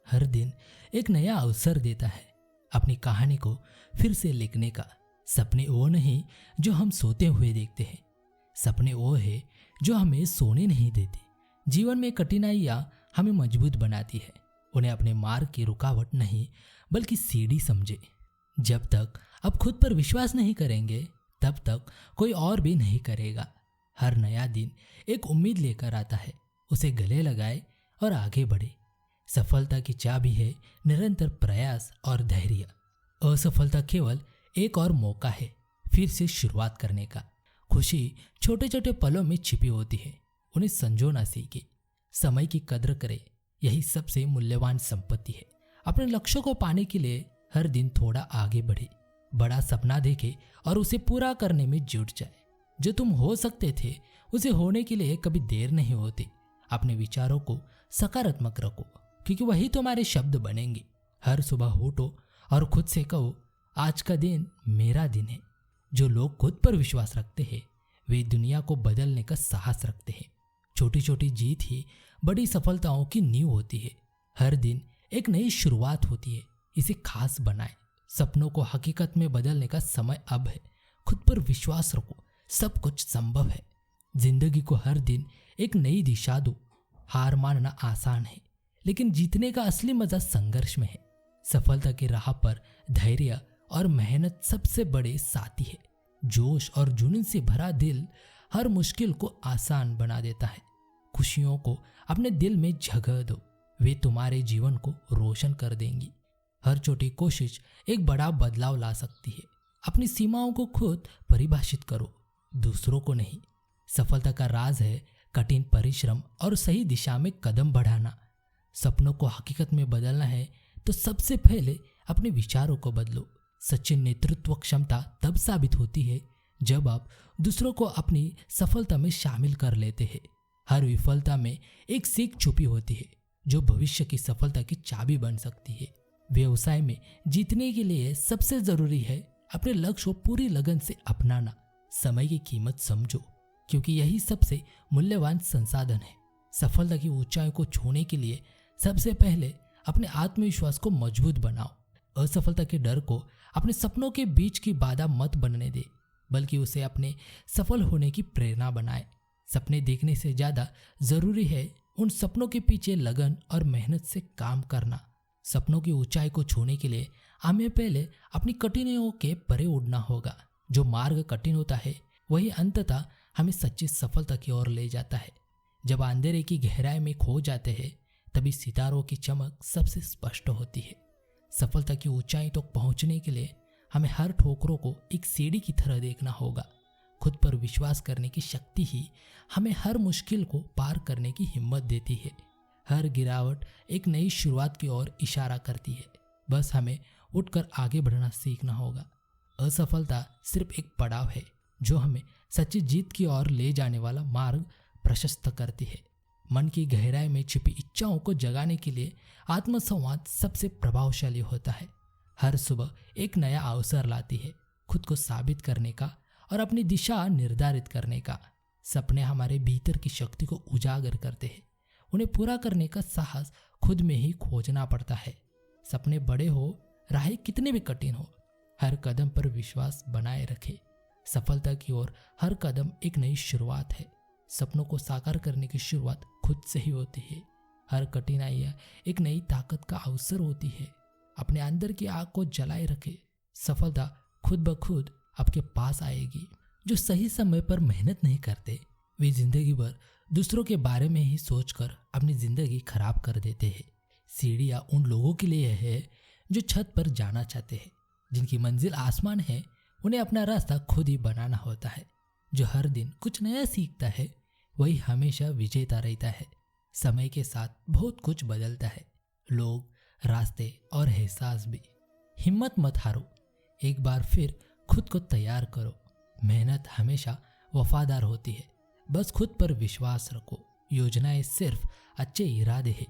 हर दिन एक नया अवसर देता है अपनी कहानी को फिर से लिखने का। सपने वो नहीं जो हम सोते हुए देखते हैं, सपने वो है जो हमें सोने नहीं देते। जीवन में कठिनाइयाँ हमें मजबूत बनाती है, उन्हें अपने मार्ग की रुकावट नहीं बल्कि सीढ़ी समझे। जब तक आप खुद पर विश्वास नहीं करेंगे तब तक कोई और भी नहीं करेगा। हर नया दिन एक उम्मीद लेकर आता है, उसे गले लगाए और आगे बढ़े। सफलता की चाबी है निरंतर प्रयास और धैर्य। असफलता केवल एक और मौका है फिर से शुरुआत करने का। खुशी छोटे छोटे पलों में छिपी होती है, उन्हें संजोना सीखे। समय की कद्र करे, यही सबसे मूल्यवान संपत्ति है। अपने लक्ष्यों को पाने के लिए हर दिन थोड़ा आगे बढ़े, बड़ा सपना देखे और उसे पूरा करने में जुट जाए। जो तुम हो सकते थे उसे होने के लिए कभी देर नहीं होती। अपने विचारों को सकारात्मक रखो, क्योंकि वही तुम्हारे शब्द बनेंगे। हर सुबह उठो और खुद से कहो, आज का दिन मेरा दिन है। जो लोग खुद पर विश्वास रखते हैं वे दुनिया को बदलने का साहस रखते हैं। छोटी छोटी जीत ही बड़ी सफलताओं की नींव होती है। हर दिन एक नई शुरुआत होती है, इसे खास बनाएं। सपनों को हकीकत में बदलने का समय अब है। खुद पर विश्वास रखो, सब कुछ संभव है। जिंदगी को हर दिन एक नई दिशा दो। हार मानना आसान है, लेकिन जीतने का असली मजा संघर्ष में है। सफलता की राह पर धैर्य और मेहनत सबसे बड़े साथी है। जोश और जुनून से भरा दिल हर मुश्किल को आसान बना देता है। खुशियों को अपने दिल में जगह दो, वे तुम्हारे जीवन को रोशन कर देंगी। हर छोटी कोशिश एक बड़ा बदलाव ला सकती है। अपनी सीमाओं को खुद परिभाषित करो, दूसरों को नहीं। सफलता का राज है कठिन परिश्रम और सही दिशा में कदम बढ़ाना। सपनों को हकीकत में बदलना है तो सबसे पहले अपने विचारों को बदलो। सच्ची नेतृत्व क्षमता तब साबित होती है जब आप दूसरों को अपनी सफलता में शामिल कर लेते हैं। हर विफलता में एक सीख छुपी होती है जो भविष्य की सफलता की चाबी बन सकती है। व्यवसाय में जीतने के लिए सबसे जरूरी है अपने लक्ष्य को पूरी लगन से अपनाना। समय की कीमत समझो, क्योंकि यही सबसे मूल्यवान संसाधन है। सफलता की ऊंचाई को छूने के लिए सबसे पहले अपने आत्मविश्वास को मजबूत बनाओ। असफलता के डर को अपने सपनों के बीच की बाधा मत बनने दे, बल्कि उसे अपने सफल होने की प्रेरणा बनाए। सपने देखने से ज्यादा जरूरी है उन सपनों के पीछे लगन और मेहनत से काम करना। सपनों की ऊंचाई को छूने के लिए हमें पहले अपनी कठिनाइयों के परे उड़ना होगा। जो मार्ग कठिन होता है वही अंततः हमें सच्ची सफलता की ओर ले जाता है। जब अंधेरे की गहराई में खो जाते हैं तभी सितारों की चमक सबसे स्पष्ट होती है। सफलता की ऊंचाई तक पहुंचने के लिए हमें हर ठोकरों को एक सीढ़ी की तरह देखना होगा। खुद पर विश्वास करने की शक्ति ही हमें हर मुश्किल को पार करने की हिम्मत देती है। हर गिरावट एक नई शुरुआत की ओर इशारा करती है। बस हमें उठकर आगे बढ़ना सीखना होगा। असफलता सिर्फ एक पड़ाव है जो हमें सच्ची जीत की ओर ले जाने वाला मार्ग प्रशस्त करती है। मन की गहराई में छिपी इच्छाओं को जगाने के लिए आत्मसंवाद सबसे प्रभावशाली होता है। हर सुबह एक नया अवसर लाती है खुद को साबित करने का और अपनी दिशा निर्धारित करने का। सपने हमारे भीतर की शक्ति को उजागर करते हैं। उन्हें पूरा करने का साहस खुद में ही खोजना पड़ता है। सपने बड़े हो, राहें कितने भी कठिन हो, हर कदम पर विश्वास बनाए रखें। सफलता की ओर हर कदम एक नई शुरुआत है। सपनों को साकार करने की शुरुआत खुद से ही होती है। हर कठिनाइयाँ एक नई ताकत का अवसर होती है। अपने अंदर की आग को जलाए रखे, सफलता खुद ब खुद आपके पास आएगी। जो सही समय पर मेहनत नहीं करते वे जिंदगी भर दूसरों के बारे में ही सोचकर अपनी जिंदगी खराब कर देते हैं। सीढ़ियाँ उन लोगों के लिए है जो छत पर जाना चाहते हैं। जिनकी मंजिल आसमान है उन्हें अपना रास्ता खुद ही बनाना होता है। जो हर दिन कुछ नया सीखता है वही हमेशा विजेता रहता है। समय के साथ बहुत कुछ बदलता है, लोग, रास्ते और एहसास भी। हिम्मत मत हारो, एक बार फिर खुद को तैयार करो। मेहनत हमेशा वफादार होती है, बस खुद पर विश्वास रखो। योजनाएं सिर्फ अच्छे इरादे हैं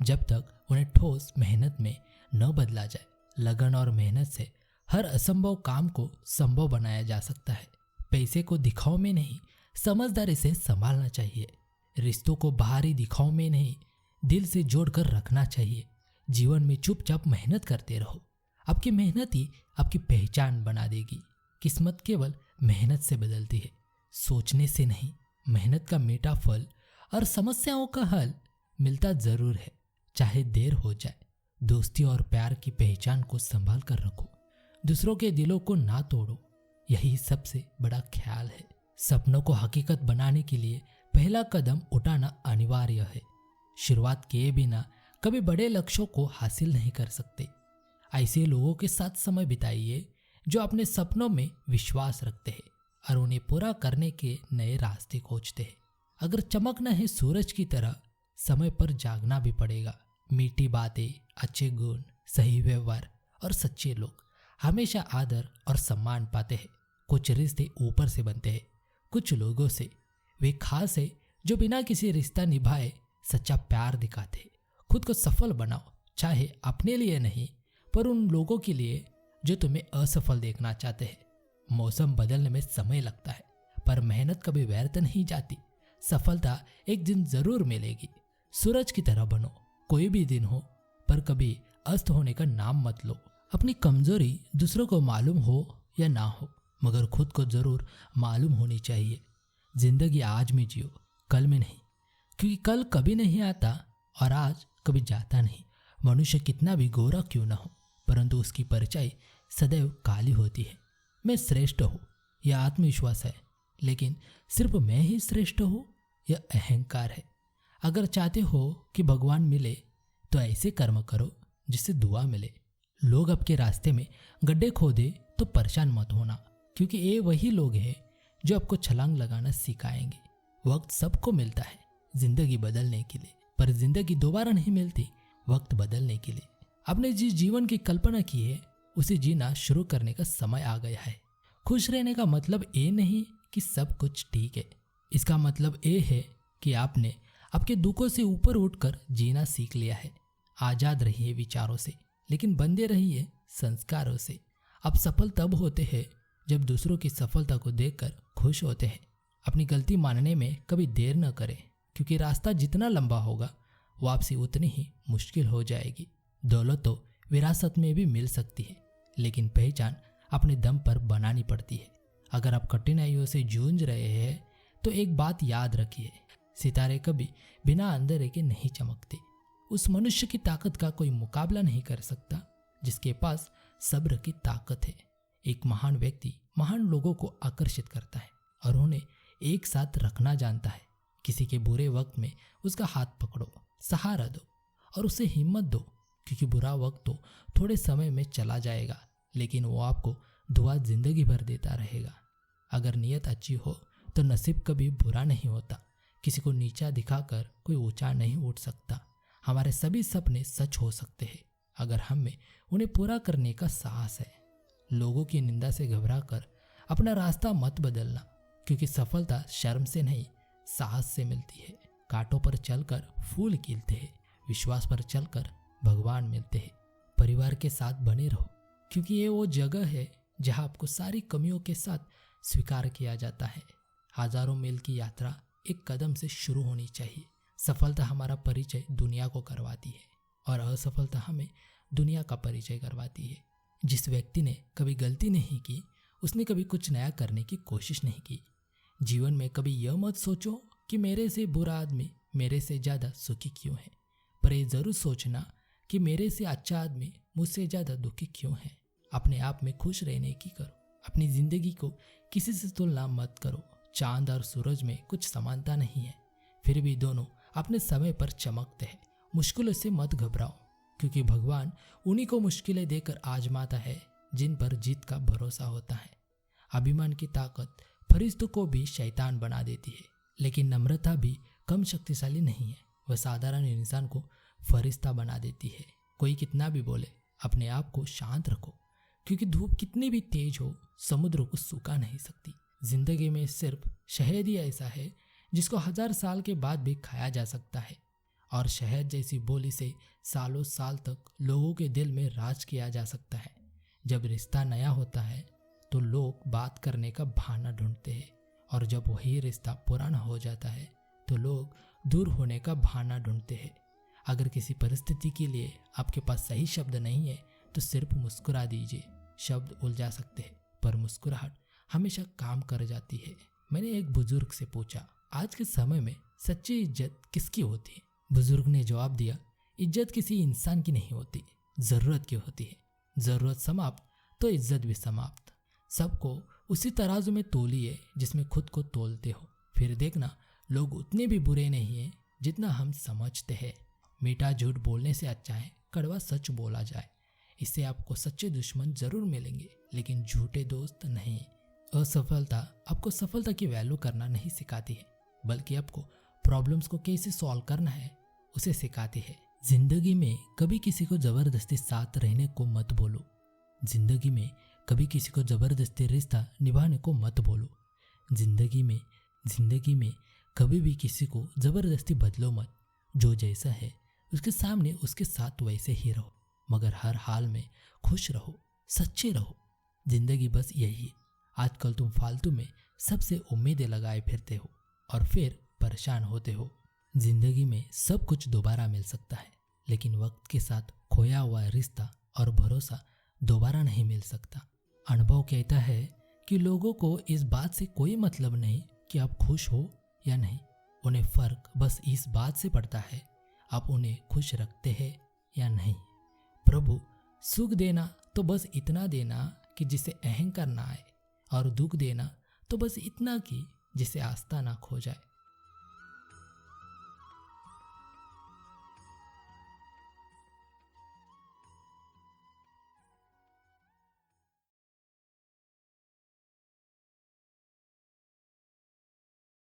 जब तक उन्हें ठोस मेहनत में न बदला जाए। लगन और मेहनत से हर असंभव काम को संभव बनाया जा सकता है। पैसे को दिखाव में नहीं, समझदारी से संभालना चाहिए। रिश्तों को बाहरी दिखाव में नहीं, दिल से जोड़कर रखना चाहिए। जीवन में चुपचाप मेहनत करते रहो। आपकी मेहनत ही आपकी पहचान बना देगी। किस्मत केवल मेहनत से बदलती है, सोचने से नहीं। मेहनत का मीठा फल और समस्याओं का हल मिलता जरूर है, चाहे देर हो जाए। दोस्ती और प्यार की पहचान को संभाल कर रखो, दूसरों के दिलों को ना तोड़ो, यही सबसे बड़ा ख्याल है। सपनों को हकीकत बनाने के लिए पहला कदम उठाना अनिवार्य है। शुरुआत किए बिना कभी बड़े लक्ष्यों को हासिल नहीं कर सकते। ऐसे लोगों के साथ समय बिताइए जो अपने सपनों में विश्वास रखते हैं और उन्हें पूरा करने के नए रास्ते खोजते हैं। अगर चमकना है सूरज की तरह, समय पर जागना भी पड़ेगा। मीठी बातें, अच्छे गुण, सही व्यवहार और सच्चे लोग हमेशा आदर और सम्मान पाते हैं। कुछ रिश्ते ऊपर से बनते हैं, कुछ लोगों से। वे खास है जो बिना किसी रिश्ता निभाए सच्चा प्यार दिखाते हैं। खुद को सफल बनाओ, चाहे अपने लिए नहीं पर उन लोगों के लिए जो तुम्हें असफल देखना चाहते हैं। मौसम बदलने में समय लगता है, पर मेहनत कभी व्यर्थ नहीं जाती। सफलता एक दिन जरूर मिलेगी। सूरज की तरह बनो, कोई भी दिन हो, पर कभी अस्त होने का नाम मत लो। अपनी कमजोरी दूसरों को मालूम हो या ना हो, मगर खुद को जरूर मालूम होनी चाहिए। जिंदगी आज में जियो, कल में नहीं, क्योंकि कल कभी नहीं आता और आज कभी जाता नहीं। मनुष्य कितना भी गोरा क्यों ना हो, परंतु उसकी परछाई सदैव काली होती है। मैं श्रेष्ठ हूँ, यह आत्मविश्वास है, लेकिन सिर्फ मैं ही श्रेष्ठ हूँ, यह अहंकार है। अगर चाहते हो कि भगवान मिले तो ऐसे कर्म करो जिससे दुआ मिले। लोग आपके रास्ते में गड्ढे खोदे तो परेशान मत होना, क्योंकि ये वही लोग हैं जो आपको छलांग लगाना सिखाएंगे। वक्त सबको मिलता है जिंदगी बदलने के लिए, पर जिंदगी दोबारा नहीं मिलती वक्त बदलने के लिए। आपने जिस जीवन की कल्पना की है उसे जीना शुरू करने का समय आ गया है। खुश रहने का मतलब ये नहीं कि सब कुछ ठीक है, इसका मतलब ये है कि आपने आपके दुखों से ऊपर उठकर जीना सीख लिया है। आजाद रहिए विचारों से, लेकिन बंधे रहिए संस्कारों से। आप सफल तब होते हैं जब दूसरों की सफलता को देखकर खुश होते हैं। अपनी गलती मानने में कभी देर न करें, क्योंकि रास्ता जितना लंबा होगा वापसी उतनी ही मुश्किल हो जाएगी। दौलत तो विरासत में भी मिल सकती है, लेकिन पहचान अपने दम पर बनानी पड़ती है। अगर आप कठिनाइयों से जूझ रहे हैं तो एक बात याद रखिए, सितारे कभी बिना अंधेरे के नहीं चमकते। उस मनुष्य की ताकत का कोई मुकाबला नहीं कर सकता जिसके पास सब्र की ताकत है। एक महान व्यक्ति महान लोगों को आकर्षित करता है और उन्हें एक साथ रखना जानता है। किसी के बुरे वक्त में उसका हाथ पकड़ो, सहारा दो और उसे हिम्मत दो, क्योंकि बुरा वक्त तो थोड़े समय में चला जाएगा, लेकिन वो आपको दुआ जिंदगी भर देता रहेगा। अगर नीयत अच्छी हो तो नसीब कभी बुरा नहीं होता। किसी को नीचा दिखाकर कोई ऊंचा नहीं उठ सकता। हमारे सभी सपने सच हो सकते हैं अगर हम में उन्हें पूरा करने का साहस है। लोगों की निंदा से घबराकर अपना रास्ता मत बदलना, क्योंकि सफलता शर्म से नहीं साहस से मिलती है। कांटों पर चलकर फूल खिलते हैं, विश्वास पर चलकर भगवान मिलते हैं। परिवार के साथ बने रहो, क्योंकि ये वो जगह है जहां आपको सारी कमियों के साथ स्वीकार किया जाता है। हजारों मील की यात्रा एक कदम से शुरू होनी चाहिए। सफलता हमारा परिचय दुनिया को करवाती है और असफलता हमें दुनिया का परिचय करवाती है। जिस व्यक्ति ने कभी गलती नहीं की उसने कभी कुछ नया करने की कोशिश नहीं की। जीवन में कभी यह मत सोचो कि मेरे से बुरा आदमी मेरे से ज़्यादा सुखी क्यों है, पर यह ज़रूर सोचना कि मेरे से अच्छा आदमी मुझसे ज़्यादा दुखी क्यों है। अपने आप में खुश रहने की करो। अपनी ज़िंदगी को किसी से तुलना मत करो। चांद और सूरज में कुछ समानता नहीं है, फिर भी दोनों अपने समय पर चमकते हैं। मुश्किलों से मत घबराओ, क्योंकि भगवान उन्हीं को मुश्किलें देकर आजमाता है जिन पर जीत का भरोसा होता है। अभिमान की ताकत फरिश्तों को भी शैतान बना देती है, लेकिन नम्रता भी कम शक्तिशाली नहीं है। वह साधारण इंसान को फरिश्ता बना देती है। कोई कितना भी बोले, अपने आप को शांत रखो, क्योंकि धूप कितनी भी तेज हो समुद्र को सुखा नहीं सकती। जिंदगी में सिर्फ शहद ही ऐसा है जिसको 1000 साल के बाद भी खाया जा सकता है, और शहद जैसी बोली से सालों साल तक लोगों के दिल में राज किया जा सकता है। जब रिश्ता नया होता है तो लोग बात करने का बहाना ढूंढते हैं, और जब वही रिश्ता पुराना हो जाता है तो लोग दूर होने का बहाना ढूंढते हैं। अगर किसी परिस्थिति के लिए आपके पास सही शब्द नहीं है तो सिर्फ मुस्कुरा दीजिए। शब्द उलझा सकते हैं पर मुस्कुराहट हमेशा काम कर जाती है। मैंने एक बुजुर्ग से पूछा, आज के समय में सच्ची इज्जत किसकी होती है? बुजुर्ग ने जवाब दिया, इज्जत किसी इंसान की नहीं होती, जरूरत की होती है। जरूरत समाप्त तो इज्जत भी समाप्त। सबको उसी तराजू में तोलिए जिसमें खुद को तोलते हो, फिर देखना लोग उतने भी बुरे नहीं हैं जितना हम समझते हैं। मीठा झूठ बोलने से अच्छा है कड़वा सच बोला जाए। इससे आपको सच्चे दुश्मन जरूर मिलेंगे लेकिन झूठे दोस्त नहीं। असफलता आपको सफलता की वैल्यू करना नहीं सिखाती है, बल्कि आपको प्रॉब्लम्स को कैसे सॉल्व करना है उसे सिखाती है। जिंदगी में कभी किसी को जबरदस्ती साथ रहने को मत बोलो। जिंदगी में कभी किसी को जबरदस्ती रिश्ता निभाने को मत बोलो। जिंदगी में कभी भी किसी को जबरदस्ती बदलो मत। जो जैसा है उसके सामने उसके साथ वैसे ही रहो, मगर हर हाल में खुश रहो, सच्चे रहो। जिंदगी बस यही है। आजकल तुम फालतू में सबसे उम्मीदें लगाए फिरते हो और फिर परेशान होते हो। जिंदगी में सब कुछ दोबारा मिल सकता है, लेकिन वक्त के साथ खोया हुआ रिश्ता और भरोसा दोबारा नहीं मिल सकता। अनुभव कहता है कि लोगों को इस बात से कोई मतलब नहीं कि आप खुश हो या नहीं। उन्हें फर्क बस इस बात से पड़ता है आप उन्हें खुश रखते हैं या नहीं। प्रभु, सुख देना तो बस इतना देना कि जिसे अहंकार ना आए, और दुख देना तो बस इतना कि जिसे आस्था ना खो जाए।